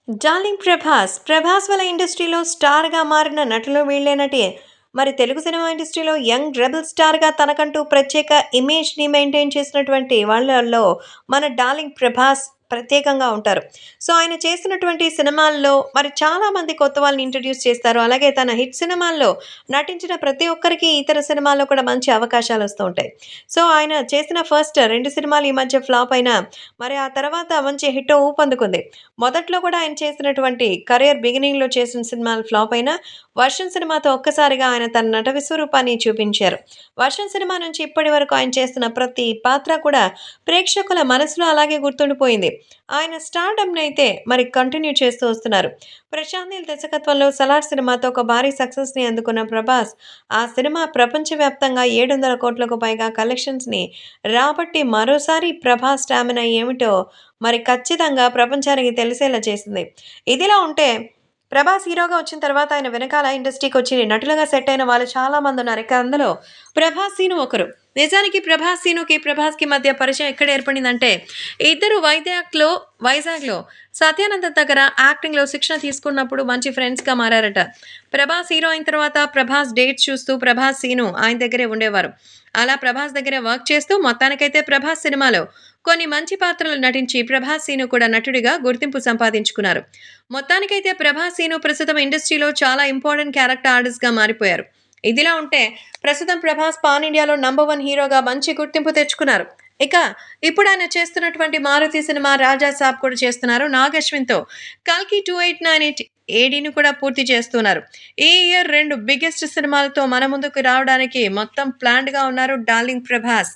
Darling Prabhas వల్ల ఇండస్ట్రీలో స్టార్‌గా మారిన నటులు వీళ్ళేనటి. మరి తెలుగు సినిమా ఇండస్ట్రీలో యంగ్ రెబెల్ స్టార్‌గా తనకంటూ ప్రత్యేక ఇమేజ్‌ని మెయింటైన్ చేసినటువంటి వాళ్ళల్లో మన డార్లింగ్ ప్రభాస్ ప్రత్యేకంగా ఉంటారు. సో, ఆయన చేసినటువంటి సినిమాల్లో మరి చాలామంది కొత్త వాళ్ళని ఇంట్రొడ్యూస్ చేస్తారు. అలాగే తన హిట్ సినిమాల్లో నటించిన ప్రతి ఒక్కరికి ఇతర సినిమాల్లో కూడా మంచి అవకాశాలొస్తూ ఉంటాయి. సో, ఆయన చేసిన ఫస్ట్ 2 సినిమాలు ఈ మధ్య ఫ్లాప్ అయినా, మరి ఆ తర్వాత మంచి హిట్ ఊపందుకుంది. మొదట్లో కూడా ఆయన చేసినటువంటి కెరియర్ బిగినింగ్‌లో చేసిన సినిమాలు ఫ్లాప్ అయినా, 'వర్షం' సినిమాతో ఒక్కసారిగా ఆయన తన నట విశ్వరూపాన్ని చూపించారు. 'వర్షం' సినిమా నుంచి ఇప్పటి వరకు ఆయన చేస్తున్న ప్రతి పాత్ర కూడా ప్రేక్షకుల మనసులో అలాగే గుర్తుండిపోయింది. ఆయన స్టార్డమ్‌నైతే మరి కంటిన్యూ చేస్తూ వస్తున్నారు. ప్రశాంత్ నీల్ దర్శకత్వంలో 'సలార్' సినిమాతో ఒక భారీ సక్సెస్‌ని అందుకున్న ప్రభాస్, ఆ సినిమా ప్రపంచవ్యాప్తంగా 700,00,00,000కు పైగా కలెక్షన్స్‌ని రాబట్టి మరోసారి ప్రభాస్ స్టామినా ఏమిటో మరి ఖచ్చితంగా ప్రపంచానికి తెలిసేలా చేసింది. ఇదిలా ఉంటే ప్రభాస్ హీరోగా వచ్చిన తర్వాత ఆయన వెనకాల ఇండస్ట్రీకొచ్చి నటులుగా సెట్ అయిన వాళ్ళు చాలా మందున్నారు. ఇక అందులో ప్రభాస్ సీను ఒకరు. నిజానికి ప్రభాస్‌కి మధ్య పరిచయం ఎక్కడ ఏర్పడిందంటే, ఇద్దరు వైజాగ్‌లో సత్యానంద్ దగ్గర యాక్టింగ్‌లో శిక్షణ తీసుకున్నప్పుడు మంచి ఫ్రెండ్స్‌గా మారారట. ప్రభాస్ హీరో అయిన తర్వాత ప్రభాస్ డేట్స్ చూస్తూ సీను ఆయన దగ్గరే ఉండేవారు. అలా ప్రభాస్ దగ్గర వర్క్ చేస్తూ మొత్తానికైతే ప్రభాస్ సినిమాలో కొన్ని మంచి పాత్రలు నటించి సీను కూడా నటుడిగా గుర్తింపు సంపాదించుకున్నారు. మొత్తానికైతే సీను ప్రస్తుతం ఇండస్ట్రీలో చాలా ఇంపార్టెంట్ క్యారెక్టర్ ఆర్టిస్ట్‌గా మారిపోయారు. ఇదిలా ఉంటే ప్రస్తుతం ప్రభాస్ పాన్ ఇండియాలో నంబర్ 1 హీరోగా మంచి గుర్తింపు తెచ్చుకున్నారు. ఇక ఇప్పుడు ఆయన చేస్తున్నటువంటి 'మారుతి' సినిమా 'రాజా సాబ్' కూడా చేస్తున్నారు నాగ్ అశ్విన్‌తో. 'కల్కి 2898 ఏడీని కూడా పూర్తి చేస్తున్నారు. ఈ ఇయర్ 2 బిగ్గెస్ట్ సినిమాలతో మన ముందుకు రావడానికి మొత్తం ప్లాన్డ్‌గా ఉన్నారు డార్లింగ్ ప్రభాస్.